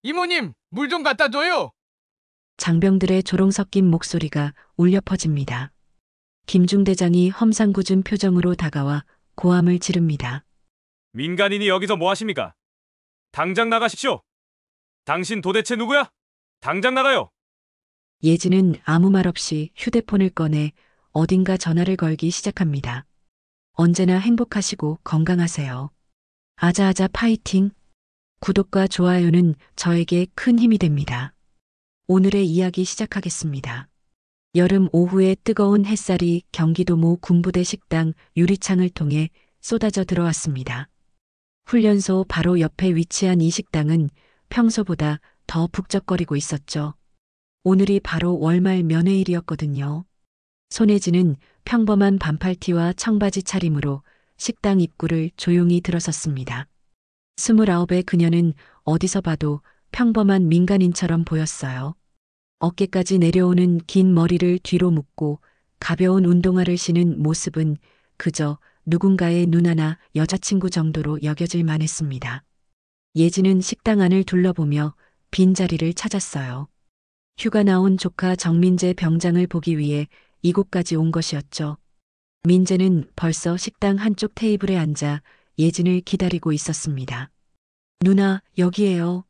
이모님, 물 좀 갖다 줘요. 장병들의 조롱 섞인 목소리가 울려 퍼집니다. 김중대장이 험상궂은 표정으로 다가와 고함을 지릅니다. 민간인이 여기서 뭐 하십니까? 당장 나가십시오. 당신 도대체 누구야? 당장 나가요. 예진은 아무 말 없이 휴대폰을 꺼내 어딘가 전화를 걸기 시작합니다. 언제나 행복하시고 건강하세요. 아자아자 파이팅! 구독과 좋아요는 저에게 큰 힘이 됩니다. 오늘의 이야기 시작하겠습니다. 여름 오후에 뜨거운 햇살이 경기도 모 군부대 식당 유리창을 통해 쏟아져 들어왔습니다. 훈련소 바로 옆에 위치한 이 식당은 평소보다 더 북적거리고 있었죠. 오늘이 바로 월말 면회일이었거든요. 손혜진은 평범한 반팔티와 청바지 차림으로 식당 입구를 조용히 들어섰습니다. 29의 그녀는 어디서 봐도 평범한 민간인처럼 보였어요. 어깨까지 내려오는 긴 머리를 뒤로 묶고 가벼운 운동화를 신은 모습은 그저 누군가의 누나나 여자친구 정도로 여겨질 만했습니다. 예진은 식당 안을 둘러보며 빈자리를 찾았어요. 휴가 나온 조카 정민재 병장을 보기 위해 이곳까지 온 것이었죠. 민재는 벌써 식당 한쪽 테이블에 앉아 예진을 기다리고 있었습니다. 누나, 여기에요.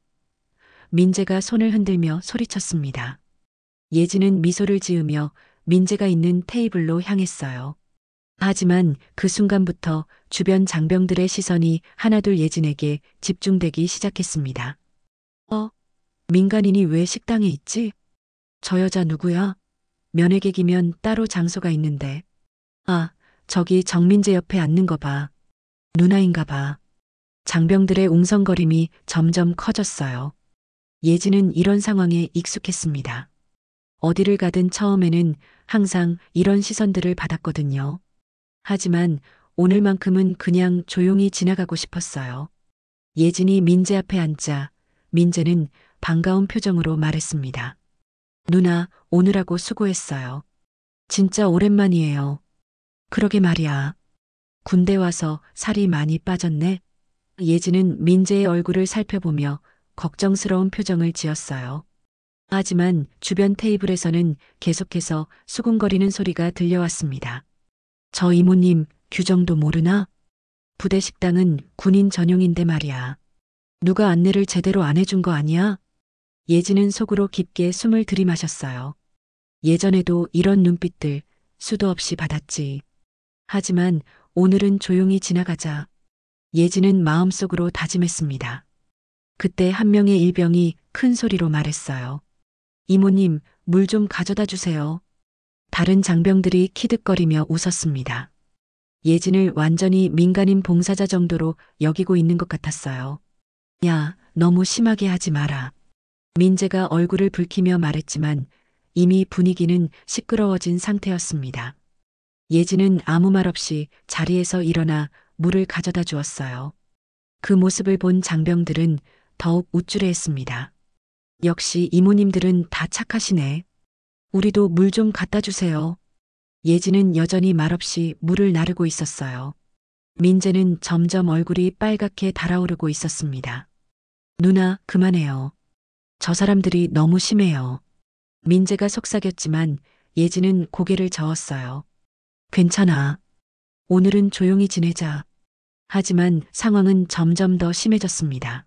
민재가 손을 흔들며 소리쳤습니다. 예진은 미소를 지으며 민재가 있는 테이블로 향했어요. 하지만 그 순간부터 주변 장병들의 시선이 하나둘 예진에게 집중되기 시작했습니다. 민간인이 왜 식당에 있지? 저 여자 누구야? 면회객이면 따로 장소가 있는데. 아, 저기 정민재 옆에 앉는 거 봐. 누나인가 봐. 장병들의 웅성거림이 점점 커졌어요. 예진은 이런 상황에 익숙했습니다. 어디를 가든 처음에는 항상 이런 시선들을 받았거든요. 하지만 오늘만큼은 그냥 조용히 지나가고 싶었어요. 예진이 민재 앞에 앉자 민재는 반가운 표정으로 말했습니다. 누나, 오느라고 수고했어요. 진짜 오랜만이에요. 그러게 말이야. 군대 와서 살이 많이 빠졌네. 예진은 민재의 얼굴을 살펴보며 걱정스러운 표정을 지었어요. 하지만 주변 테이블에서는 계속해서 수군거리는 소리가 들려왔습니다. 저 이모님 규정도 모르나? 부대 식당은 군인 전용인데 말이야. 누가 안내를 제대로 안 해준 거 아니야? 예진은 속으로 깊게 숨을 들이마셨어요. 예전에도 이런 눈빛들 수도 없이 받았지. 하지만 오늘은 조용히 지나가자. 예진은 마음속으로 다짐했습니다. 그때 한 명의 일병이 큰 소리로 말했어요. 이모님, 물 좀 가져다 주세요. 다른 장병들이 키득거리며 웃었습니다. 예진을 완전히 민간인 봉사자 정도로 여기고 있는 것 같았어요. 야, 너무 심하게 하지 마라. 민재가 얼굴을 붉히며 말했지만 이미 분위기는 시끄러워진 상태였습니다. 예진은 아무 말 없이 자리에서 일어나 물을 가져다 주었어요. 그 모습을 본 장병들은 더욱 우쭐해했습니다. 역시 이모님들은 다 착하시네. 우리도 물 좀 갖다 주세요. 예진은 여전히 말없이 물을 나르고 있었어요. 민재는 점점 얼굴이 빨갛게 달아오르고 있었습니다. 누나, 그만해요. 저 사람들이 너무 심해요. 민재가 속삭였지만 예진은 고개를 저었어요. 괜찮아. 오늘은 조용히 지내자. 하지만 상황은 점점 더 심해졌습니다.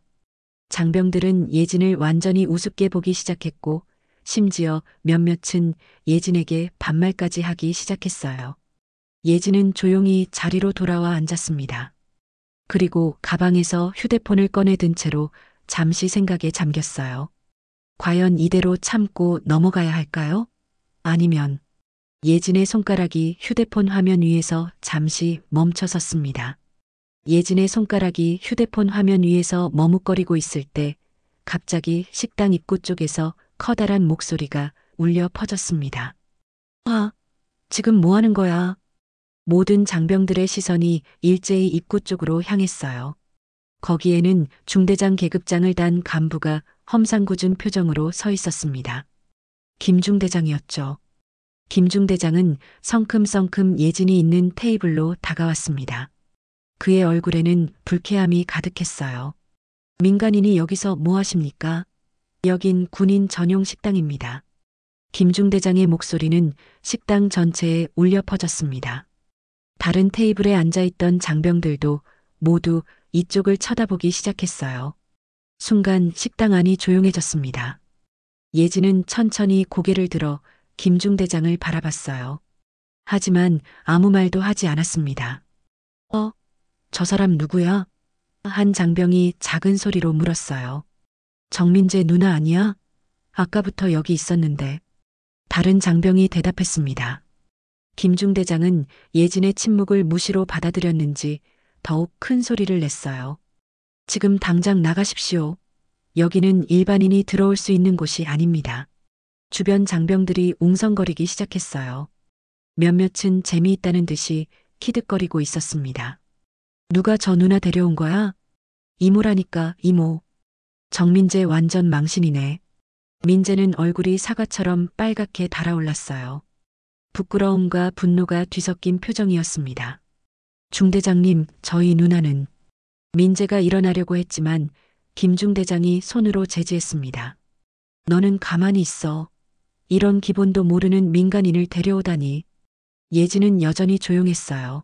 장병들은 예진을 완전히 우습게 보기 시작했고 심지어 몇몇은 예진에게 반말까지 하기 시작했어요. 예진은 조용히 자리로 돌아와 앉았습니다. 그리고 가방에서 휴대폰을 꺼내든 채로 잠시 생각에 잠겼어요. 과연 이대로 참고 넘어가야 할까요? 아니면 예진의 손가락이 휴대폰 화면 위에서 잠시 멈춰 섰습니다. 예진의 손가락이 휴대폰 화면 위에서 머뭇거리고 있을 때 갑자기 식당 입구 쪽에서 커다란 목소리가 울려 퍼졌습니다. 지금 뭐 하는 거야? 모든 장병들의 시선이 일제히 입구 쪽으로 향했어요. 거기에는 중대장 계급장을 단 간부가 험상궂은 표정으로 서 있었습니다. 김중대장이었죠. 김중대장은 성큼성큼 예진이 있는 테이블로 다가왔습니다. 그의 얼굴에는 불쾌함이 가득했어요. 민간인이 여기서 뭐 하십니까? 여긴 군인 전용 식당입니다. 김중대장의 목소리는 식당 전체에 울려 퍼졌습니다. 다른 테이블에 앉아있던 장병들도 모두 이쪽을 쳐다보기 시작했어요. 순간 식당 안이 조용해졌습니다. 예진은 천천히 고개를 들어 김중대장을 바라봤어요. 하지만 아무 말도 하지 않았습니다. 저 사람 누구야? 한 장병이 작은 소리로 물었어요. 정민재 누나 아니야? 아까부터 여기 있었는데. 다른 장병이 대답했습니다. 김중대장은 예진의 침묵을 무시로 받아들였는지 더욱 큰 소리를 냈어요. 지금 당장 나가십시오. 여기는 일반인이 들어올 수 있는 곳이 아닙니다. 주변 장병들이 웅성거리기 시작했어요. 몇몇은 재미있다는 듯이 키득거리고 있었습니다. 누가 저 누나 데려온 거야? 이모라니까, 이모. 정민재 완전 망신이네. 민재는 얼굴이 사과처럼 빨갛게 달아올랐어요. 부끄러움과 분노가 뒤섞인 표정이었습니다. 중대장님, 저희 누나는. 민재가 일어나려고 했지만 김중대장이 손으로 제지했습니다. 너는 가만히 있어. 이런 기본도 모르는 민간인을 데려오다니. 예진은 여전히 조용했어요.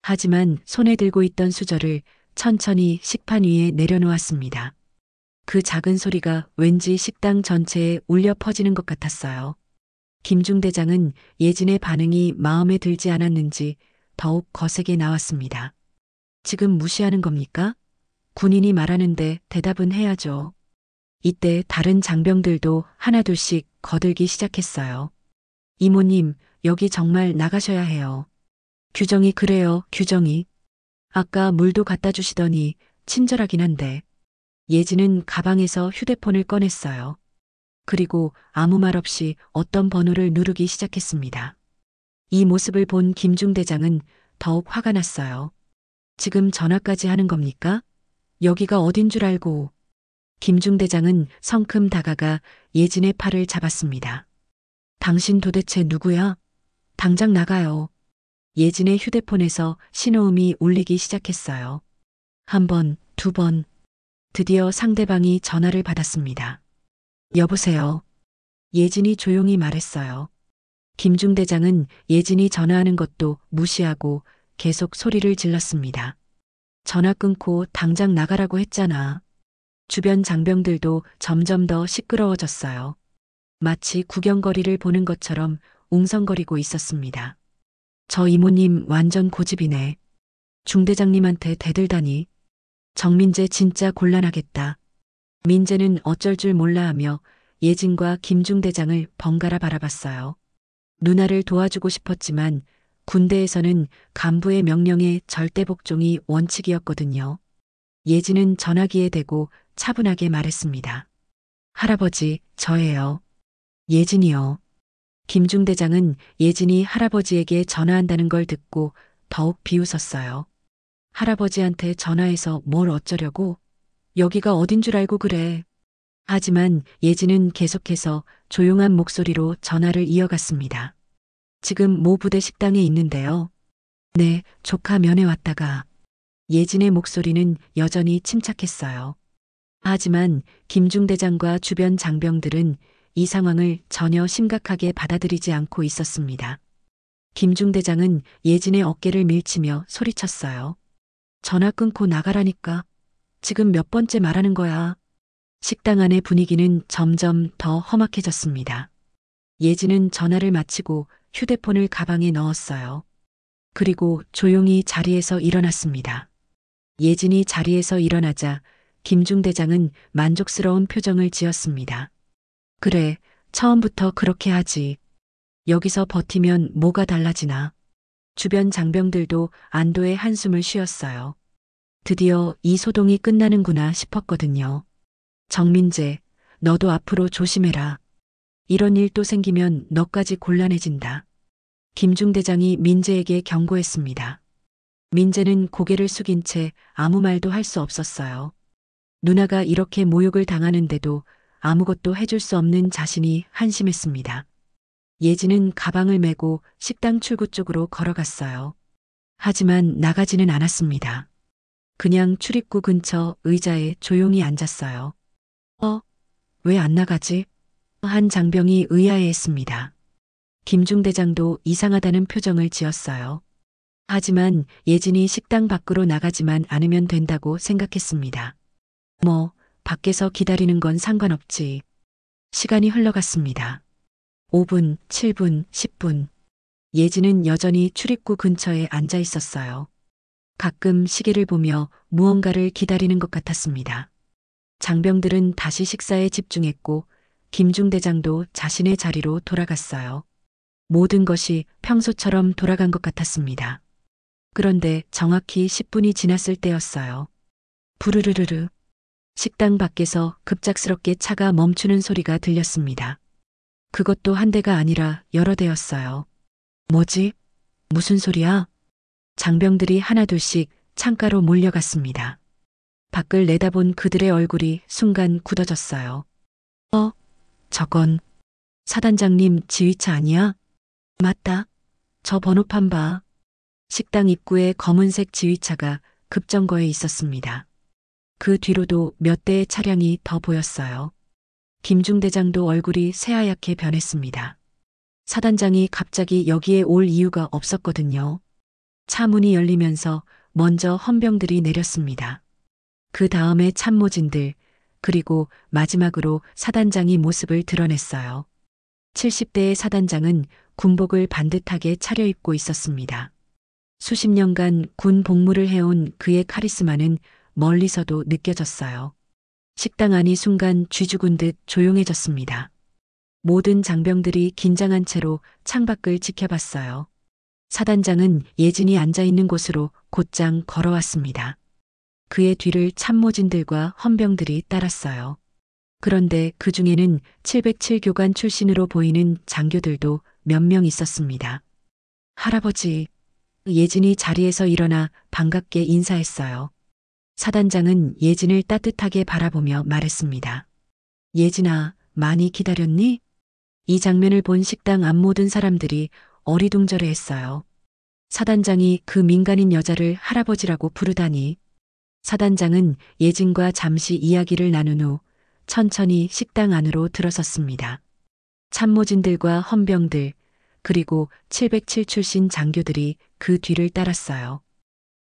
하지만 손에 들고 있던 수저를 천천히 식판 위에 내려놓았습니다. 그 작은 소리가 왠지 식당 전체에 울려 퍼지는 것 같았어요. 김중대장은 예진의 반응이 마음에 들지 않았는지 더욱 거세게 나왔습니다. 지금 무시하는 겁니까? 군인이 말하는데 대답은 해야죠. 이때 다른 장병들도 하나둘씩 거들기 시작했어요. 이모님, 여기 정말 나가셔야 해요. 규정이 그래요, 규정이. 아까 물도 갖다 주시더니 친절하긴 한데. 예진은 가방에서 휴대폰을 꺼냈어요. 그리고 아무 말 없이 어떤 번호를 누르기 시작했습니다. 이 모습을 본 김중대장은 더욱 화가 났어요. 지금 전화까지 하는 겁니까? 여기가 어딘 줄 알고. 김중대장은 성큼 다가가 예진의 팔을 잡았습니다. 당신 도대체 누구야? 당장 나가요. 예진의 휴대폰에서 신호음이 울리기 시작했어요. 한 번, 두 번. 드디어 상대방이 전화를 받았습니다. 여보세요. 예진이 조용히 말했어요. 김중대장은 예진이 전화하는 것도 무시하고 계속 소리를 질렀습니다. 전화 끊고 당장 나가라고 했잖아. 주변 장병들도 점점 더 시끄러워졌어요. 마치 구경거리를 보는 것처럼 웅성거리고 있었습니다. 저 이모님 완전 고집이네. 중대장님한테 대들다니. 정민재 진짜 곤란하겠다. 민재는 어쩔 줄 몰라 하며 예진과 김중대장을 번갈아 바라봤어요. 누나를 도와주고 싶었지만 군대에서는 간부의 명령에 절대 복종이 원칙이었거든요. 예진은 전화기에 대고 차분하게 말했습니다. 할아버지, 저예요. 예진이요. 김중대장은 예진이 할아버지에게 전화한다는 걸 듣고 더욱 비웃었어요. 할아버지한테 전화해서 뭘 어쩌려고? 여기가 어딘 줄 알고 그래. 하지만 예진은 계속해서 조용한 목소리로 전화를 이어갔습니다. 지금 모 부대 식당에 있는데요. 네, 조카 면회 왔다가. 예진의 목소리는 여전히 침착했어요. 하지만 김중대장과 주변 장병들은 이 상황을 전혀 심각하게 받아들이지 않고 있었습니다. 김중대장은 예진의 어깨를 밀치며 소리쳤어요. 전화 끊고 나가라니까. 지금 몇 번째 말하는 거야. 식당 안의 분위기는 점점 더 험악해졌습니다. 예진은 전화를 마치고 휴대폰을 가방에 넣었어요. 그리고 조용히 자리에서 일어났습니다. 예진이 자리에서 일어나자 김중대장은 만족스러운 표정을 지었습니다. 그래, 처음부터 그렇게 하지. 여기서 버티면 뭐가 달라지나. 주변 장병들도 안도의 한숨을 쉬었어요. 드디어 이 소동이 끝나는구나 싶었거든요. 정민재, 너도 앞으로 조심해라. 이런 일 또 생기면 너까지 곤란해진다. 김중대장이 민재에게 경고했습니다. 민재는 고개를 숙인 채 아무 말도 할 수 없었어요. 누나가 이렇게 모욕을 당하는데도 아무것도 해줄 수 없는 자신이 한심했습니다. 예진은 가방을 메고 식당 출구 쪽으로 걸어갔어요. 하지만 나가지는 않았습니다. 그냥 출입구 근처 의자에 조용히 앉았어요. 왜 안 나가지? 한 장병이 의아해했습니다. 김중대장도 이상하다는 표정을 지었어요. 하지만 예진이 식당 밖으로 나가지만 않으면 된다고 생각했습니다. 뭐, 밖에서 기다리는 건 상관없지. 시간이 흘러갔습니다. 5분, 7분, 10분. 예진은 여전히 출입구 근처에 앉아 있었어요. 가끔 시계를 보며 무언가를 기다리는 것 같았습니다. 장병들은 다시 식사에 집중했고 김중대장도 자신의 자리로 돌아갔어요. 모든 것이 평소처럼 돌아간 것 같았습니다. 그런데 정확히 10분이 지났을 때였어요. 부르르르르. 식당 밖에서 급작스럽게 차가 멈추는 소리가 들렸습니다. 그것도 한 대가 아니라 여러 대였어요. 뭐지? 무슨 소리야? 장병들이 하나둘씩 창가로 몰려갔습니다. 밖을 내다본 그들의 얼굴이 순간 굳어졌어요. 저건 사단장님 지휘차 아니야? 맞다. 저 번호판 봐. 식당 입구에 검은색 지휘차가 급정거해 있었습니다. 그 뒤로도 몇 대의 차량이 더 보였어요. 김중대장도 얼굴이 새하얗게 변했습니다. 사단장이 갑자기 여기에 올 이유가 없었거든요. 차 문이 열리면서 먼저 헌병들이 내렸습니다. 그 다음에 참모진들, 그리고 마지막으로 사단장이 모습을 드러냈어요. 70대의 사단장은 군복을 반듯하게 차려입고 있었습니다. 수십 년간 군 복무를 해온 그의 카리스마는 멀리서도 느껴졌어요. 식당 안이 순간 쥐죽은 듯 조용해졌습니다. 모든 장병들이 긴장한 채로 창밖을 지켜봤어요. 사단장은 예진이 앉아 있는 곳으로 곧장 걸어왔습니다. 그의 뒤를 참모진들과 헌병들이 따랐어요. 그런데 그 중에는 707 교관 출신으로 보이는 장교들도 몇 명 있었습니다. 할아버지, 예진이 자리에서 일어나 반갑게 인사했어요. 사단장은 예진을 따뜻하게 바라보며 말했습니다. 예진아, 많이 기다렸니? 이 장면을 본 식당 앞 모든 사람들이 어리둥절해했어요. 사단장이 그 민간인 여자를 할아버지라고 부르다니. 사단장은 예진과 잠시 이야기를 나눈 후 천천히 식당 안으로 들어섰습니다. 참모진들과 헌병들, 그리고 707 출신 장교들이 그 뒤를 따랐어요.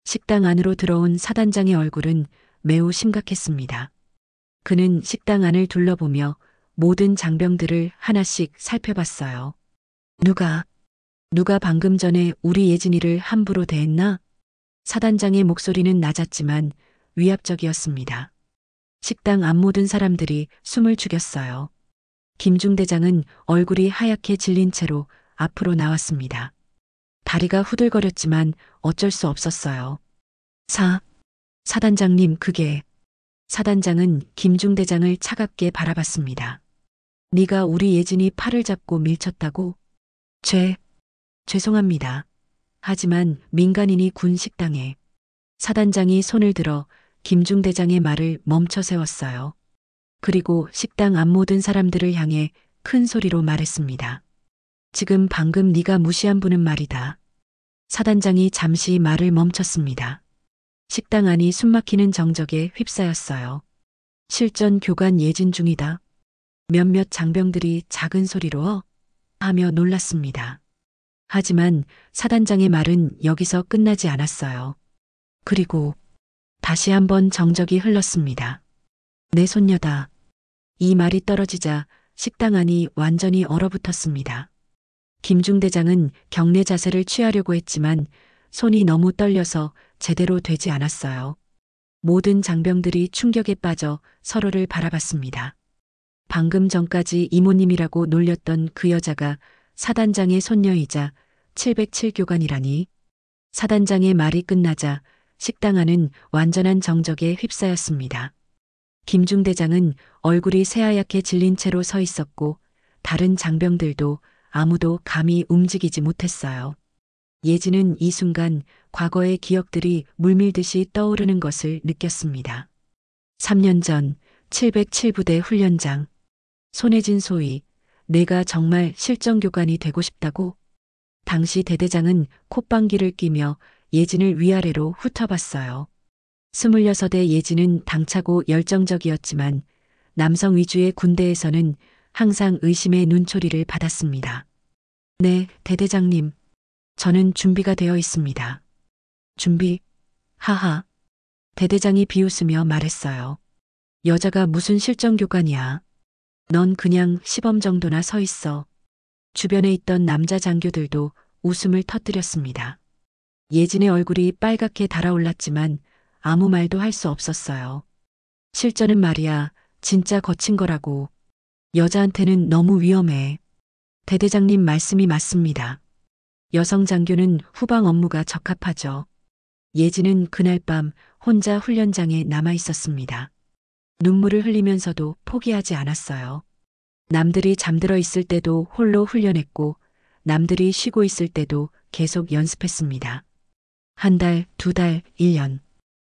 식당 안으로 들어온 사단장의 얼굴은 매우 심각했습니다. 그는 식당 안을 둘러보며 모든 장병들을 하나씩 살펴봤어요. 누가 방금 전에 우리 예진이를 함부로 대했나? 사단장의 목소리는 낮았지만 위압적이었습니다. 식당 앞 모든 사람들이 숨을 죽였어요. 김중대장은 얼굴이 하얗게 질린 채로 앞으로 나왔습니다. 다리가 후들거렸지만 어쩔 수 없었어요. 사단장님, 그게... 사단장은 김중대장을 차갑게 바라봤습니다. 네가 우리 예진이 팔을 잡고 밀쳤다고? 죄송합니다. 하지만 민간인이 군 식당에... 사단장이 손을 들어 김중대장의 말을 멈춰 세웠어요. 그리고 식당 앞 모든 사람들을 향해 큰 소리로 말했습니다. 지금 방금 네가 무시한 분은 말이다. 사단장이 잠시 말을 멈췄습니다. 식당 안이 숨막히는 정적에 휩싸였어요. 실전 교관 예진 중이다. 몇몇 장병들이 작은 소리로 하며 놀랐습니다. 하지만 사단장의 말은 여기서 끝나지 않았어요. 그리고 다시 한번 정적이 흘렀습니다. 내 손녀다. 이 말이 떨어지자 식당 안이 완전히 얼어붙었습니다. 김중대장은 경례 자세를 취하려고 했지만 손이 너무 떨려서 제대로 되지 않았어요. 모든 장병들이 충격에 빠져 서로를 바라봤습니다. 방금 전까지 이모님이라고 놀렸던 그 여자가 사단장의 손녀이자 707 교관이라니. 사단장의 말이 끝나자 식당 안은 완전한 정적에 휩싸였습니다. 김중대장은 얼굴이 새하얗게 질린 채로 서 있었고 다른 장병들도 아무도 감히 움직이지 못했어요. 예진은 이 순간 과거의 기억들이 물밀듯이 떠오르는 것을 느꼈습니다. 3년 전 707부대 훈련장. 손혜진 소위, 내가 정말 실전교관이 되고 싶다고? 당시 대대장은 콧방귀를 뀌며 예진을 위아래로 훑어봤어요. 26의 예진은 당차고 열정적이었지만 남성 위주의 군대에서는 항상 의심의 눈초리를 받았습니다. 네, 대대장님. 저는 준비가 되어 있습니다. 준비? 하하. 대대장이 비웃으며 말했어요. 여자가 무슨 실정교관이야. 넌 그냥 시범 정도나 서 있어. 주변에 있던 남자 장교들도 웃음을 터뜨렸습니다. 예진의 얼굴이 빨갛게 달아올랐지만 아무 말도 할 수 없었어요. 실전은 말이야, 진짜 거친 거라고. 여자한테는 너무 위험해. 대대장님 말씀이 맞습니다. 여성 장교는 후방 업무가 적합하죠. 예진은 그날 밤 혼자 훈련장에 남아 있었습니다. 눈물을 흘리면서도 포기하지 않았어요. 남들이 잠들어 있을 때도 홀로 훈련했고, 남들이 쉬고 있을 때도 계속 연습했습니다. 한 달, 두 달, 1년.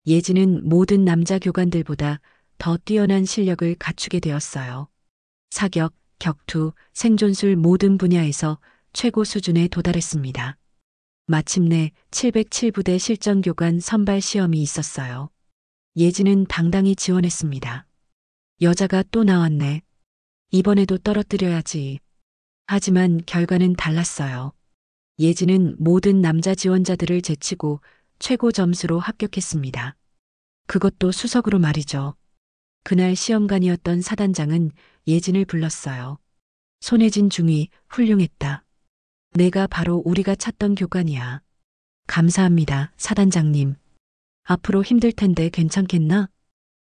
예진은 모든 남자 교관들보다 더 뛰어난 실력을 갖추게 되었어요. 사격, 격투, 생존술 모든 분야에서 최고 수준에 도달했습니다. 마침내 707부대 실전교관 선발 시험이 있었어요. 예진은 당당히 지원했습니다. 여자가 또 나왔네. 이번에도 떨어뜨려야지. 하지만 결과는 달랐어요. 예진은 모든 남자 지원자들을 제치고 최고 점수로 합격했습니다. 그것도 수석으로 말이죠. 그날 시험관이었던 사단장은 예진을 불렀어요. 손혜진 중위, 훌륭했다. 내가 바로 우리가 찾던 교관이야. 감사합니다, 사단장님. 앞으로 힘들 텐데 괜찮겠나?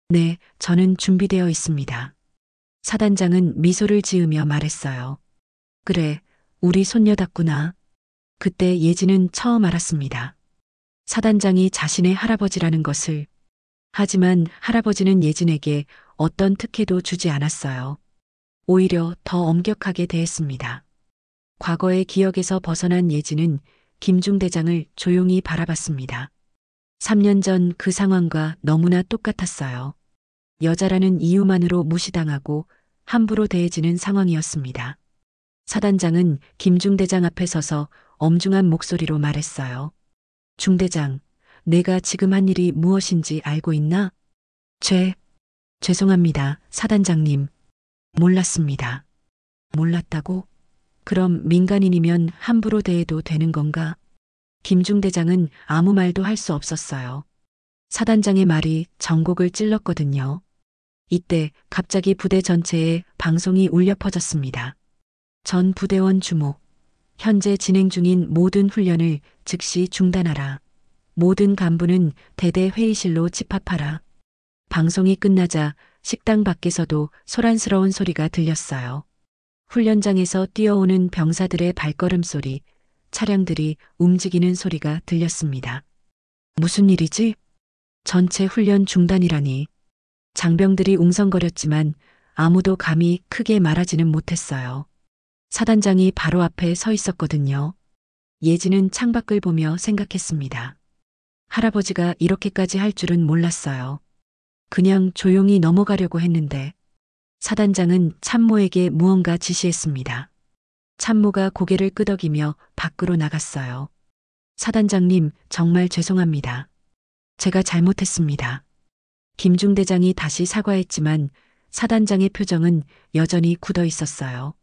네, 저는 준비되어 있습니다. 사단장은 미소를 지으며 말했어요. 그래, 우리 손녀답구나. 그때 예진은 처음 알았습니다. 사단장이 자신의 할아버지라는 것을. 하지만 할아버지는 예진에게 어떤 특혜도 주지 않았어요. 오히려 더 엄격하게 대했습니다. 과거의 기억에서 벗어난 예진은 김중대장을 조용히 바라봤습니다. 3년 전 그 상황과 너무나 똑같았어요. 여자라는 이유만으로 무시당하고 함부로 대해지는 상황이었습니다. 사단장은 김중대장 앞에 서서 엄중한 목소리로 말했어요. 중대장, 내가 지금 한 일이 무엇인지 알고 있나? 죄송합니다, 사단장님. 몰랐습니다. 몰랐다고? 그럼 민간인이면 함부로 대해도 되는 건가? 김중대장은 아무 말도 할 수 없었어요. 사단장의 말이 전곡을 찔렀거든요. 이때 갑자기 부대 전체에 방송이 울려 퍼졌습니다. 전 부대원 주목. 현재 진행 중인 모든 훈련을 즉시 중단하라. 모든 간부는 대대 회의실로 집합하라. 방송이 끝나자 식당 밖에서도 소란스러운 소리가 들렸어요. 훈련장에서 뛰어오는 병사들의 발걸음 소리, 차량들이 움직이는 소리가 들렸습니다. 무슨 일이지? 전체 훈련 중단이라니. 장병들이 웅성거렸지만 아무도 감히 크게 말하지는 못했어요. 사단장이 바로 앞에 서 있었거든요. 예진은 창밖을 보며 생각했습니다. 할아버지가 이렇게까지 할 줄은 몰랐어요. 그냥 조용히 넘어가려고 했는데. 사단장은 참모에게 무언가 지시했습니다. 참모가 고개를 끄덕이며 밖으로 나갔어요. 사단장님, 정말 죄송합니다. 제가 잘못했습니다. 김중대장이 다시 사과했지만 사단장의 표정은 여전히 굳어 있었어요.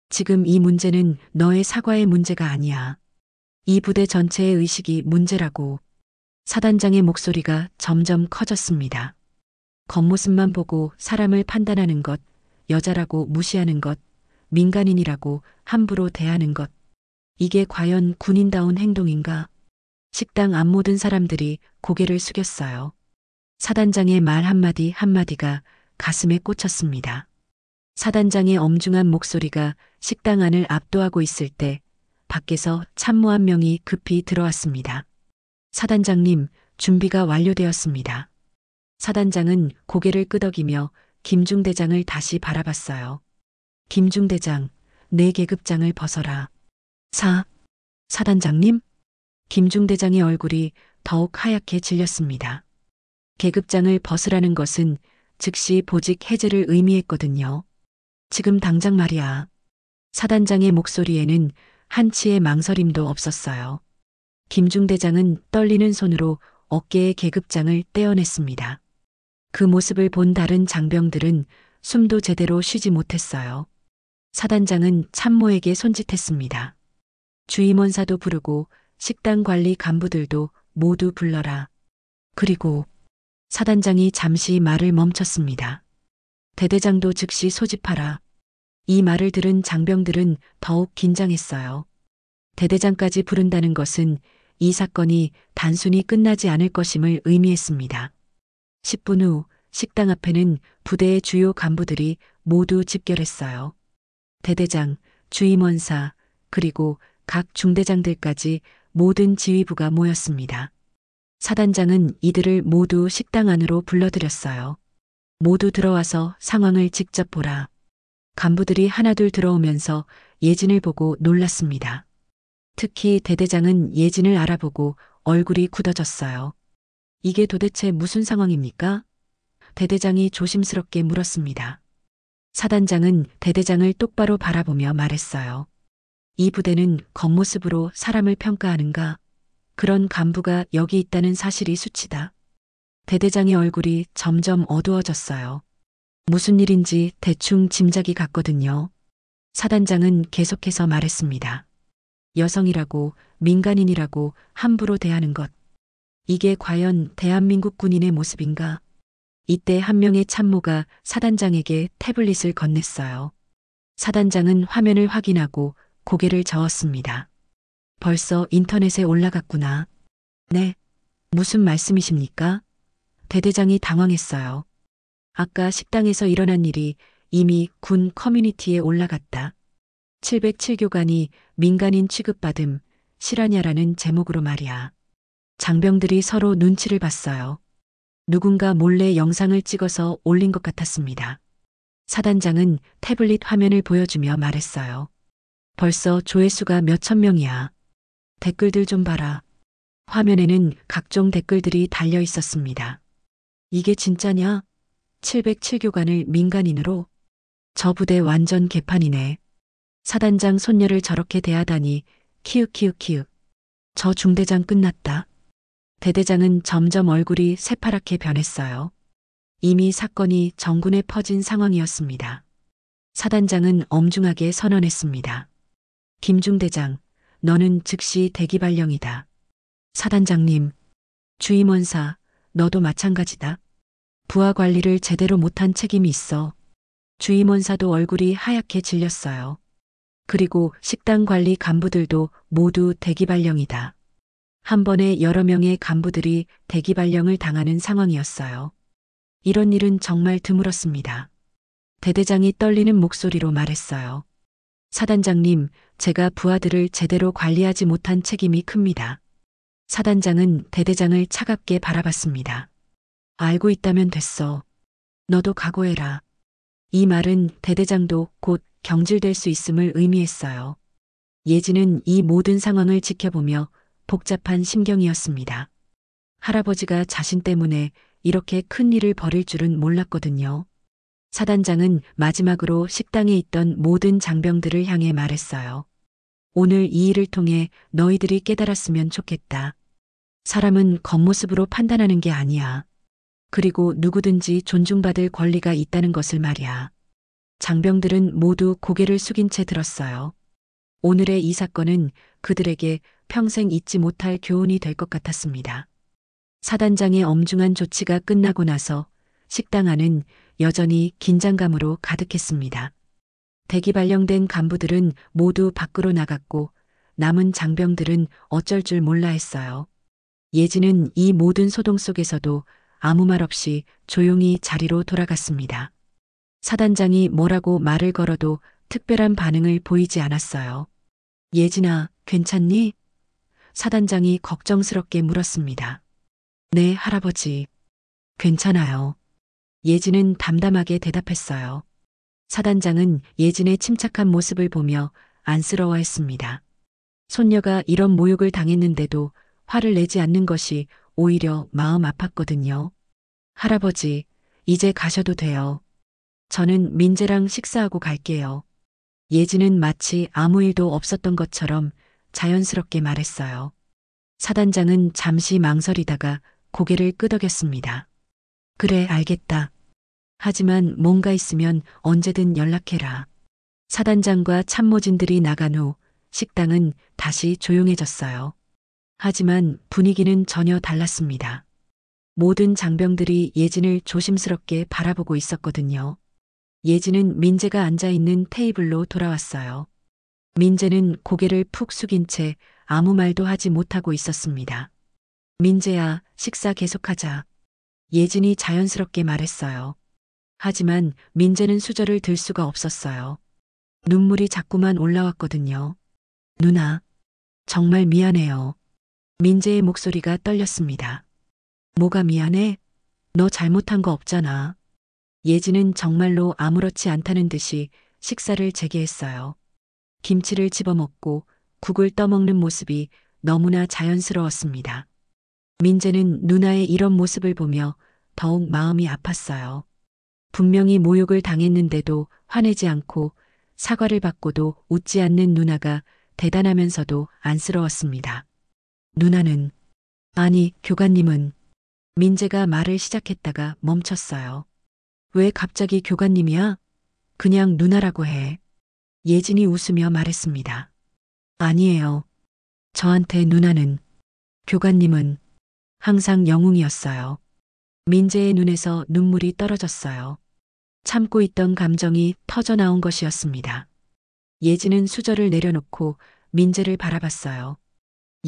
지금 이 문제는 너의 사과의 문제가 아니야. 이 부대 전체의 의식이 문제라고. 사단장의 목소리가 점점 커졌습니다. 겉모습만 보고 사람을 판단하는 것, 여자라고 무시하는 것, 민간인이라고 함부로 대하는 것. 이게 과연 군인다운 행동인가? 식당 앞 모든 사람들이 고개를 숙였어요. 사단장의 말 한마디 한마디가 가슴에 꽂혔습니다. 사단장의 엄중한 목소리가 식당 안을 압도하고 있을 때 밖에서 참모 한 명이 급히 들어왔습니다. 사단장님, 준비가 완료되었습니다. 사단장은 고개를 끄덕이며 김중대장을 다시 바라봤어요. 김중대장, 내 계급장을 벗어라. 사단장님? 김중대장의 얼굴이 더욱 하얗게 질렸습니다. 계급장을 벗으라는 것은 즉시 보직 해제를 의미했거든요. 지금 당장 말이야. 사단장의 목소리에는 한치의 망설임도 없었어요. 김중대장은 떨리는 손으로 어깨의 계급장을 떼어냈습니다. 그 모습을 본 다른 장병들은 숨도 제대로 쉬지 못했어요. 사단장은 참모에게 손짓했습니다. 주임원사도 부르고 식당 관리 간부들도 모두 불러라. 그리고 사단장이 잠시 말을 멈췄습니다. 대대장도 즉시 소집하라. 이 말을 들은 장병들은 더욱 긴장했어요. 대대장까지 부른다는 것은 이 사건이 단순히 끝나지 않을 것임을 의미했습니다. 10분 후 식당 앞에는 부대의 주요 간부들이 모두 집결했어요. 대대장, 주임원사, 그리고 각 중대장들까지 모든 지휘부가 모였습니다. 사단장은 이들을 모두 식당 안으로 불러들였어요. 모두 들어와서 상황을 직접 보라. 간부들이 하나둘 들어오면서 예진을 보고 놀랐습니다. 특히 대대장은 예진을 알아보고 얼굴이 굳어졌어요. 이게 도대체 무슨 상황입니까? 대대장이 조심스럽게 물었습니다. 사단장은 대대장을 똑바로 바라보며 말했어요. 이 부대는 겉모습으로 사람을 평가하는가? 그런 간부가 여기 있다는 사실이 수치다. 대대장의 얼굴이 점점 어두워졌어요. 무슨 일인지 대충 짐작이 갔거든요. 사단장은 계속해서 말했습니다. 여성이라고, 민간인이라고 함부로 대하는 것. 이게 과연 대한민국 군인의 모습인가? 이때 한 명의 참모가 사단장에게 태블릿을 건넸어요. 사단장은 화면을 확인하고 고개를 저었습니다. 벌써 인터넷에 올라갔구나. 네. 무슨 말씀이십니까? 대대장이 당황했어요. 아까 식당에서 일어난 일이 이미 군 커뮤니티에 올라갔다. 707교관이 민간인 취급받음 실화냐라는 제목으로 말이야. 장병들이 서로 눈치를 봤어요. 누군가 몰래 영상을 찍어서 올린 것 같았습니다. 사단장은 태블릿 화면을 보여주며 말했어요. 벌써 조회수가 몇천 명이야. 댓글들 좀 봐라. 화면에는 각종 댓글들이 달려 있었습니다. 이게 진짜냐? 707교관을 민간인으로? 저 부대 완전 개판이네. 사단장 손녀를 저렇게 대하다니 키읔키읔키읔. 저 중대장 끝났다. 대대장은 점점 얼굴이 새파랗게 변했어요. 이미 사건이 전군에 퍼진 상황이었습니다. 사단장은 엄중하게 선언했습니다. 김중대장, 너는 즉시 대기 발령이다. 사단장님, 주임원사, 너도 마찬가지다. 부하 관리를 제대로 못한 책임이 있어. 주임원사도 얼굴이 하얗게 질렸어요. 그리고 식당 관리 간부들도 모두 대기 발령이다. 한 번에 여러 명의 간부들이 대기 발령을 당하는 상황이었어요. 이런 일은 정말 드물었습니다. 대대장이 떨리는 목소리로 말했어요. 사단장님, 제가 부하들을 제대로 관리하지 못한 책임이 큽니다. 사단장은 대대장을 차갑게 바라봤습니다. 알고 있다면 됐어. 너도 각오해라. 이 말은 대대장도 곧 경질될 수 있음을 의미했어요. 예진은 이 모든 상황을 지켜보며 복잡한 심경이었습니다. 할아버지가 자신 때문에 이렇게 큰 일을 벌일 줄은 몰랐거든요. 사단장은 마지막으로 식당에 있던 모든 장병들을 향해 말했어요. 오늘 이 일을 통해 너희들이 깨달았으면 좋겠다. 사람은 겉모습으로 판단하는 게 아니야. 그리고 누구든지 존중받을 권리가 있다는 것을 말이야. 장병들은 모두 고개를 숙인 채 들었어요. 오늘의 이 사건은 그들에게 평생 잊지 못할 교훈이 될 것 같았습니다. 사단장의 엄중한 조치가 끝나고 나서 식당 안은 여전히 긴장감으로 가득했습니다. 대기 발령된 간부들은 모두 밖으로 나갔고 남은 장병들은 어쩔 줄 몰라 했어요. 예진은 이 모든 소동 속에서도 아무 말 없이 조용히 자리로 돌아갔습니다. 사단장이 뭐라고 말을 걸어도 특별한 반응을 보이지 않았어요. 예진아, 괜찮니? 사단장이 걱정스럽게 물었습니다. 네, 할아버지. 괜찮아요. 예진은 담담하게 대답했어요. 사단장은 예진의 침착한 모습을 보며 안쓰러워했습니다. 손녀가 이런 모욕을 당했는데도 화를 내지 않는 것이 오히려 마음 아팠거든요. 할아버지, 이제 가셔도 돼요. 저는 민재랑 식사하고 갈게요. 예진은 마치 아무 일도 없었던 것처럼 자연스럽게 말했어요. 사단장은 잠시 망설이다가 고개를 끄덕였습니다. 그래, 알겠다. 하지만 뭔가 있으면 언제든 연락해라. 사단장과 참모진들이 나간 후 식당은 다시 조용해졌어요. 하지만 분위기는 전혀 달랐습니다. 모든 장병들이 예진을 조심스럽게 바라보고 있었거든요. 예진은 민재가 앉아있는 테이블로 돌아왔어요. 민재는 고개를 푹 숙인 채 아무 말도 하지 못하고 있었습니다. 민재야, 식사 계속하자. 예진이 자연스럽게 말했어요. 하지만 민재는 수저를 들 수가 없었어요. 눈물이 자꾸만 올라왔거든요. 누나, 정말 미안해요. 민재의 목소리가 떨렸습니다. 뭐가 미안해? 너 잘못한 거 없잖아. 예진은 정말로 아무렇지 않다는 듯이 식사를 재개했어요. 김치를 집어먹고 국을 떠먹는 모습이 너무나 자연스러웠습니다. 민재는 누나의 이런 모습을 보며 더욱 마음이 아팠어요. 분명히 모욕을 당했는데도 화내지 않고 사과를 받고도 웃지 않는 누나가 대단하면서도 안쓰러웠습니다. 누나는, 아니, 교관님은, 민재가 말을 시작했다가 멈췄어요. 왜 갑자기 교관님이야? 그냥 누나라고 해. 예진이 웃으며 말했습니다. 아니에요. 저한테 누나는, 교관님은 항상 영웅이었어요. 민재의 눈에서 눈물이 떨어졌어요. 참고 있던 감정이 터져나온 것이었습니다. 예진은 수저를 내려놓고 민재를 바라봤어요.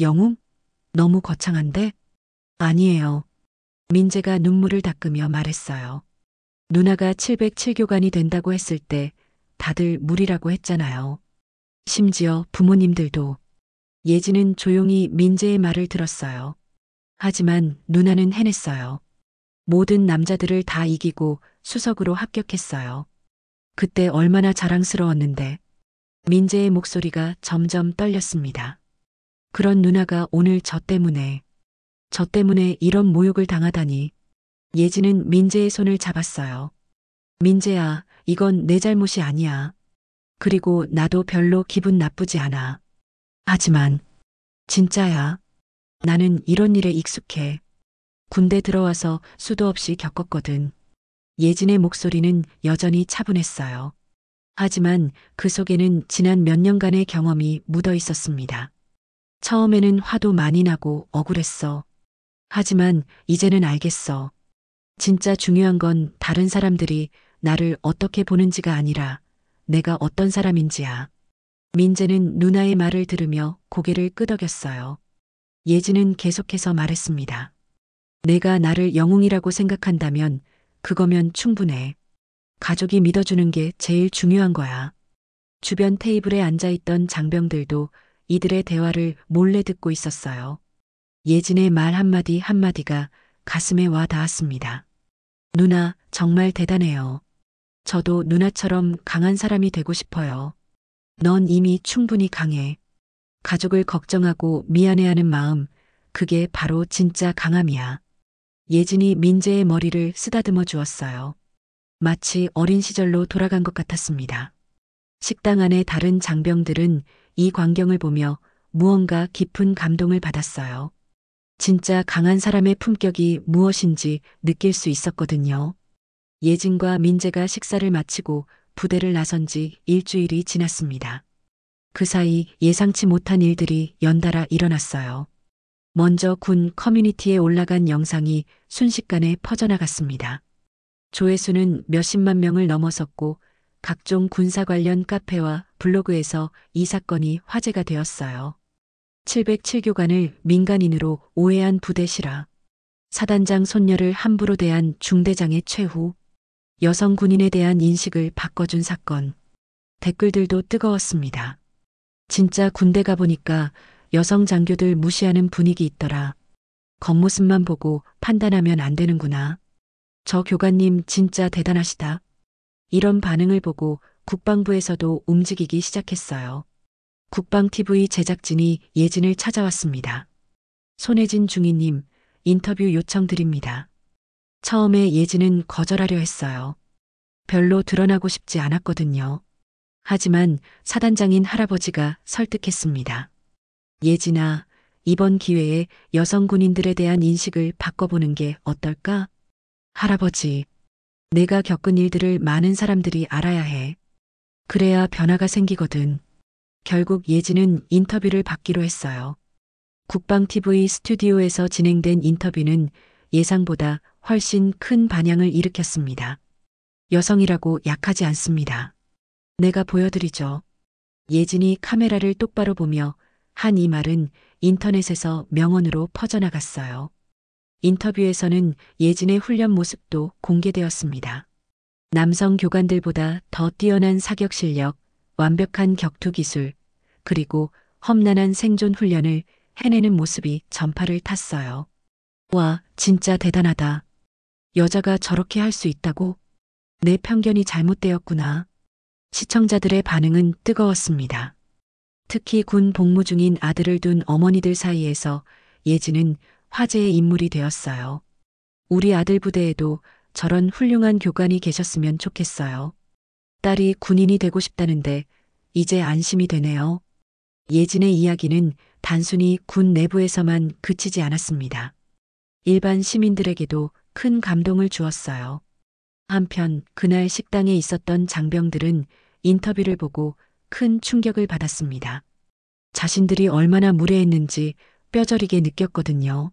영웅? 너무 거창한데? 아니에요. 민재가 눈물을 닦으며 말했어요. 누나가 707교관이 된다고 했을 때 다들 무리라고 했잖아요. 심지어 부모님들도. 예진은 조용히 민재의 말을 들었어요. 하지만 누나는 해냈어요. 모든 남자들을 다 이기고 수석으로 합격했어요. 그때 얼마나 자랑스러웠는데. 민재의 목소리가 점점 떨렸습니다. 그런 누나가 오늘 저 때문에 이런 모욕을 당하다니. 예진은 민재의 손을 잡았어요. 민재야, 이건 내 잘못이 아니야. 그리고 나도 별로 기분 나쁘지 않아. 하지만 진짜야. 나는 이런 일에 익숙해. 군대 들어와서 수도 없이 겪었거든. 예진의 목소리는 여전히 차분했어요. 하지만 그 속에는 지난 몇 년간의 경험이 묻어 있었습니다. 처음에는 화도 많이 나고 억울했어. 하지만 이제는 알겠어. 진짜 중요한 건 다른 사람들이 나를 어떻게 보는지가 아니라 내가 어떤 사람인지야. 민재는 누나의 말을 들으며 고개를 끄덕였어요. 예진은 계속해서 말했습니다. 내가 나를 영웅이라고 생각한다면 그거면 충분해. 가족이 믿어주는 게 제일 중요한 거야. 주변 테이블에 앉아있던 장병들도 이들의 대화를 몰래 듣고 있었어요. 예진의 말 한마디 한마디가 가슴에 와 닿았습니다. 누나, 정말 대단해요. 저도 누나처럼 강한 사람이 되고 싶어요. 넌 이미 충분히 강해. 가족을 걱정하고 미안해하는 마음, 그게 바로 진짜 강함이야. 예진이 민재의 머리를 쓰다듬어 주었어요. 마치 어린 시절로 돌아간 것 같았습니다. 식당 안의 다른 장병들은 이 광경을 보며 무언가 깊은 감동을 받았어요. 진짜 강한 사람의 품격이 무엇인지 느낄 수 있었거든요. 예진과 민재가 식사를 마치고 부대를 나선 지 일주일이 지났습니다. 그 사이 예상치 못한 일들이 연달아 일어났어요. 먼저 군 커뮤니티에 올라간 영상이 순식간에 퍼져나갔습니다. 조회수는 몇십만 명을 넘어섰고 각종 군사 관련 카페와 블로그에서 이 사건이 화제가 되었어요. 707교관을 민간인으로 오해한 부대 실화, 사단장 손녀를 함부로 대한 중대장의 최후, 여성 군인에 대한 인식을 바꿔준 사건. 댓글들도 뜨거웠습니다. 진짜 군대 가보니까 여성 장교들 무시하는 분위기 있더라. 겉모습만 보고 판단하면 안 되는구나. 저 교관님 진짜 대단하시다. 이런 반응을 보고 국방부에서도 움직이기 시작했어요. 국방TV 제작진이 예진을 찾아왔습니다. 손혜진 중위님, 인터뷰 요청드립니다. 처음에 예진은 거절하려 했어요. 별로 드러나고 싶지 않았거든요. 하지만 사단장인 할아버지가 설득했습니다. 예진아, 이번 기회에 여성 군인들에 대한 인식을 바꿔보는 게 어떨까? 할아버지, 내가 겪은 일들을 많은 사람들이 알아야 해. 그래야 변화가 생기거든. 결국 예진은 인터뷰를 받기로 했어요. 국방TV 스튜디오에서 진행된 인터뷰는 예상보다 훨씬 큰 반향을 일으켰습니다. 여성이라고 약하지 않습니다. 내가 보여드리죠. 예진이 카메라를 똑바로 보며 한 이 말은 인터넷에서 명언으로 퍼져나갔어요. 인터뷰에서는 예진의 훈련 모습도 공개되었습니다. 남성 교관들보다 더 뛰어난 사격 실력, 완벽한 격투 기술, 그리고 험난한 생존 훈련을 해내는 모습이 전파를 탔어요. 와, 진짜 대단하다. 여자가 저렇게 할 수 있다고? 내 편견이 잘못되었구나. 시청자들의 반응은 뜨거웠습니다. 특히 군 복무 중인 아들을 둔 어머니들 사이에서 예진은 화제의 인물이 되었어요. 우리 아들 부대에도 저런 훌륭한 교관이 계셨으면 좋겠어요. 딸이 군인이 되고 싶다는데 이제 안심이 되네요. 예진의 이야기는 단순히 군 내부에서만 그치지 않았습니다. 일반 시민들에게도 큰 감동을 주었어요. 한편 그날 식당에 있었던 장병들은 인터뷰를 보고 큰 충격을 받았습니다. 자신들이 얼마나 무례했는지 뼈저리게 느꼈거든요.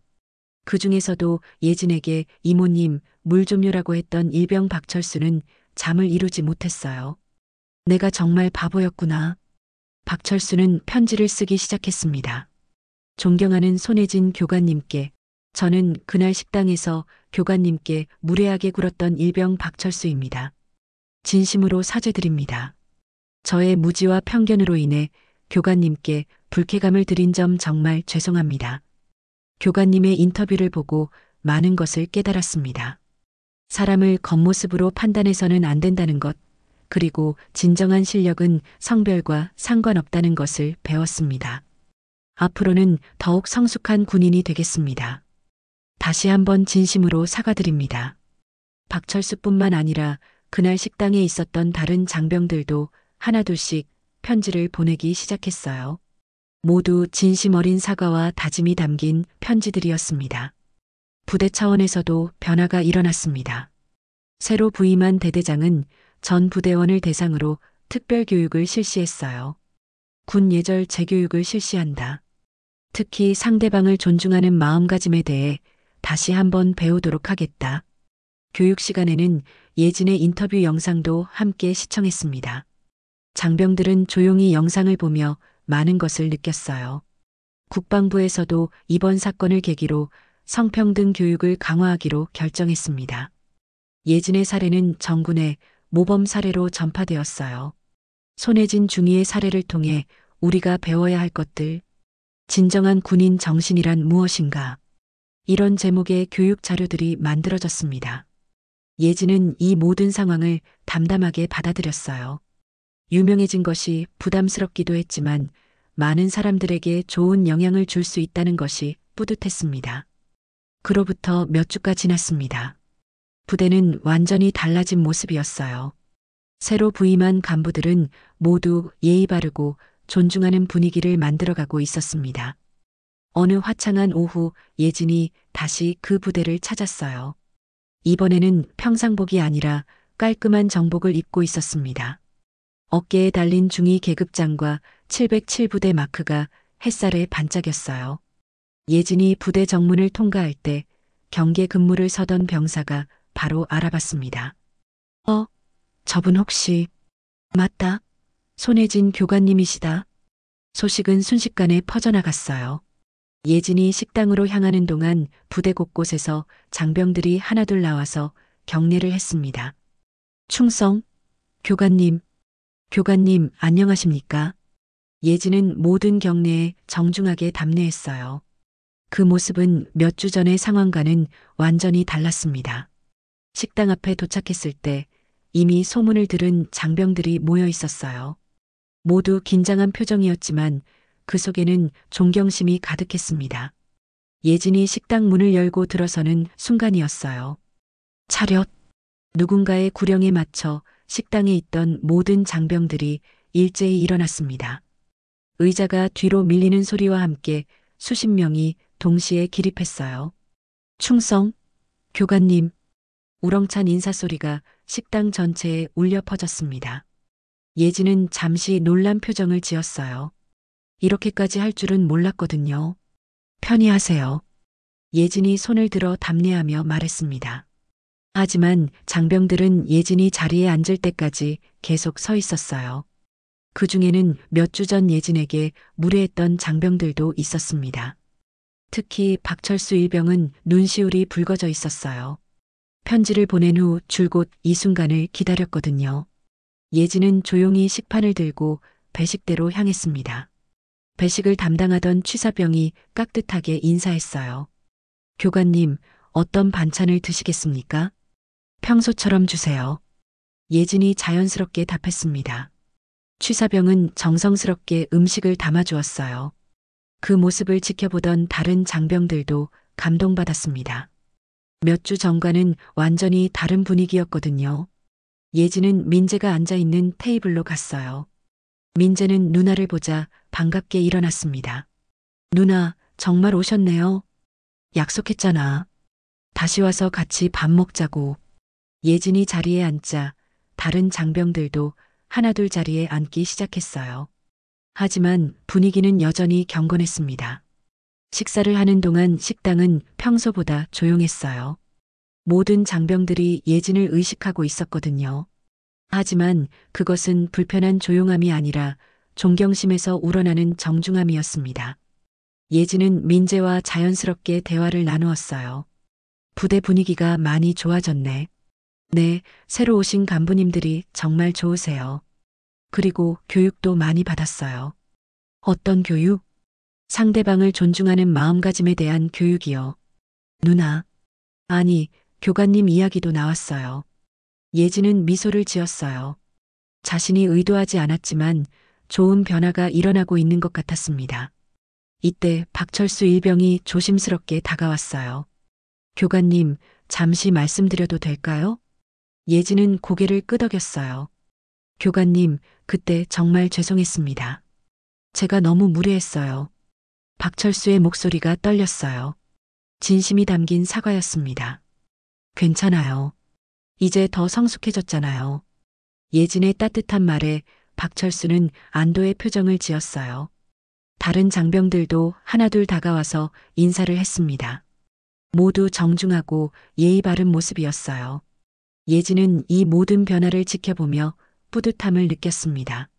그 중에서도 예진에게 이모님, 물 좀요라고 했던 일병 박철수는 잠을 이루지 못했어요. 내가 정말 바보였구나. 박철수는 편지를 쓰기 시작했습니다. 존경하는 손혜진 교관님께, 저는 그날 식당에서 교관님께 무례하게 굴었던 일병 박철수입니다. 진심으로 사죄드립니다. 저의 무지와 편견으로 인해 교관님께 불쾌감을 드린 점 정말 죄송합니다. 교관님의 인터뷰를 보고 많은 것을 깨달았습니다. 사람을 겉모습으로 판단해서는 안 된다는 것, 그리고 진정한 실력은 성별과 상관없다는 것을 배웠습니다. 앞으로는 더욱 성숙한 군인이 되겠습니다. 다시 한번 진심으로 사과드립니다. 박철수뿐만 아니라 그날 식당에 있었던 다른 장병들도 하나둘씩 편지를 보내기 시작했어요. 모두 진심 어린 사과와 다짐이 담긴 편지들이었습니다. 부대 차원에서도 변화가 일어났습니다. 새로 부임한 대대장은 전 부대원을 대상으로 특별 교육을 실시했어요. 군 예절 재교육을 실시한다. 특히 상대방을 존중하는 마음가짐에 대해 다시 한번 배우도록 하겠다. 교육 시간에는 예진의 인터뷰 영상도 함께 시청했습니다. 장병들은 조용히 영상을 보며 많은 것을 느꼈어요. 국방부에서도 이번 사건을 계기로 성평등 교육을 강화하기로 결정했습니다. 예진의 사례는 전군의 모범 사례로 전파되었어요. 손혜진 중위의 사례를 통해 우리가 배워야 할 것들, 진정한 군인 정신이란 무엇인가? 이런 제목의 교육 자료들이 만들어졌습니다. 예진은 이 모든 상황을 담담하게 받아들였어요. 유명해진 것이 부담스럽기도 했지만 많은 사람들에게 좋은 영향을 줄 수 있다는 것이 뿌듯했습니다. 그로부터 몇 주가 지났습니다. 부대는 완전히 달라진 모습이었어요. 새로 부임한 간부들은 모두 예의 바르고 존중하는 분위기를 만들어가고 있었습니다. 어느 화창한 오후 예진이 다시 그 부대를 찾았어요. 이번에는 평상복이 아니라 깔끔한 정복을 입고 있었습니다. 어깨에 달린 중위 계급장과 707부대 마크가 햇살에 반짝였어요. 예진이 부대 정문을 통과할 때 경계 근무를 서던 병사가 바로 알아봤습니다. 저분 혹시... 맞다. 손혜진 교관님이시다. 소식은 순식간에 퍼져나갔어요. 예진이 식당으로 향하는 동안 부대 곳곳에서 장병들이 하나둘 나와서 경례를 했습니다. 충성, 교관님, 교관님 안녕하십니까? 예진은 모든 경례에 정중하게 답례했어요. 그 모습은 몇 주 전의 상황과는 완전히 달랐습니다. 식당 앞에 도착했을 때 이미 소문을 들은 장병들이 모여 있었어요. 모두 긴장한 표정이었지만 그 속에는 존경심이 가득했습니다. 예진이 식당 문을 열고 들어서는 순간이었어요. 차렷! 누군가의 구령에 맞춰 식당에 있던 모든 장병들이 일제히 일어났습니다. 의자가 뒤로 밀리는 소리와 함께 수십 명이 동시에 기립했어요. 충성, 교관님, 우렁찬 인사소리가 식당 전체에 울려 퍼졌습니다. 예진은 잠시 놀란 표정을 지었어요. 이렇게까지 할 줄은 몰랐거든요. 편히 하세요. 예진이 손을 들어 답례하며 말했습니다. 하지만 장병들은 예진이 자리에 앉을 때까지 계속 서 있었어요. 그 중에는 몇 주 전 예진에게 무례했던 장병들도 있었습니다. 특히 박철수 일병은 눈시울이 붉어져 있었어요. 편지를 보낸 후 줄곧 이 순간을 기다렸거든요. 예진은 조용히 식판을 들고 배식대로 향했습니다. 배식을 담당하던 취사병이 깍듯하게 인사했어요. 교관님, 어떤 반찬을 드시겠습니까? 평소처럼 주세요. 예진이 자연스럽게 답했습니다. 취사병은 정성스럽게 음식을 담아주었어요. 그 모습을 지켜보던 다른 장병들도 감동받았습니다. 몇 주 전과는 완전히 다른 분위기였거든요. 예진은 민재가 앉아있는 테이블로 갔어요. 민재는 누나를 보자 반갑게 일어났습니다. 누나, 정말 오셨네요. 약속했잖아. 다시 와서 같이 밥 먹자고. 예진이 자리에 앉자 다른 장병들도 하나둘 자리에 앉기 시작했어요. 하지만 분위기는 여전히 경건했습니다. 식사를 하는 동안 식당은 평소보다 조용했어요. 모든 장병들이 예진을 의식하고 있었거든요. 하지만 그것은 불편한 조용함이 아니라 존경심에서 우러나는 정중함이었습니다. 예진은 민재와 자연스럽게 대화를 나누었어요. 부대 분위기가 많이 좋아졌네. 네, 새로 오신 간부님들이 정말 좋으세요. 그리고 교육도 많이 받았어요. 어떤 교육? 상대방을 존중하는 마음가짐에 대한 교육이요. 누나. 아니, 교관님 이야기도 나왔어요. 예진은 미소를 지었어요. 자신이 의도하지 않았지만 좋은 변화가 일어나고 있는 것 같았습니다. 이때 박철수 일병이 조심스럽게 다가왔어요. 교관님, 잠시 말씀드려도 될까요? 예진은 고개를 끄덕였어요. 교관님, 그때 정말 죄송했습니다. 제가 너무 무례했어요. 박철수의 목소리가 떨렸어요. 진심이 담긴 사과였습니다. 괜찮아요. 이제 더 성숙해졌잖아요. 예진의 따뜻한 말에 박철수는 안도의 표정을 지었어요. 다른 장병들도 하나둘 다가와서 인사를 했습니다. 모두 정중하고 예의 바른 모습이었어요. 예진은 이 모든 변화를 지켜보며 뿌듯함을 느꼈습니다.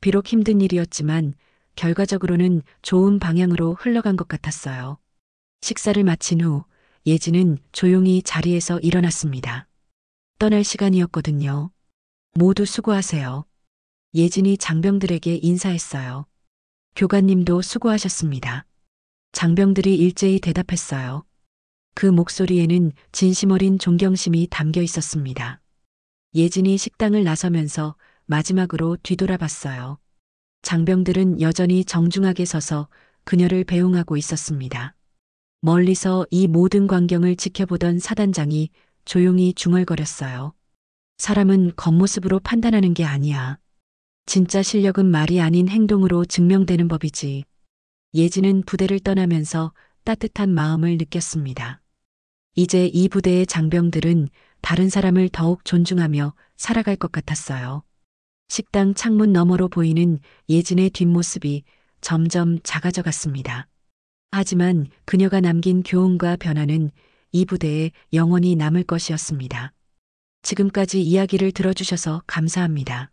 비록 힘든 일이었지만 결과적으로는 좋은 방향으로 흘러간 것 같았어요. 식사를 마친 후 예진은 조용히 자리에서 일어났습니다. 떠날 시간이었거든요. 모두 수고하세요. 예진이 장병들에게 인사했어요. 교관님도 수고하셨습니다. 장병들이 일제히 대답했어요. 그 목소리에는 진심 어린 존경심이 담겨 있었습니다. 예진이 식당을 나서면서 마지막으로 뒤돌아봤어요. 장병들은 여전히 정중하게 서서 그녀를 배웅하고 있었습니다. 멀리서 이 모든 광경을 지켜보던 사단장이 조용히 중얼거렸어요. 사람은 겉모습으로 판단하는 게 아니야. 진짜 실력은 말이 아닌 행동으로 증명되는 법이지. 예진은 부대를 떠나면서 따뜻한 마음을 느꼈습니다. 이제 이 부대의 장병들은 다른 사람을 더욱 존중하며 살아갈 것 같았어요. 식당 창문 너머로 보이는 예진의 뒷모습이 점점 작아져 갔습니다. 하지만 그녀가 남긴 교훈과 변화는 이 부대에 영원히 남을 것이었습니다. 지금까지 이야기를 들어주셔서 감사합니다.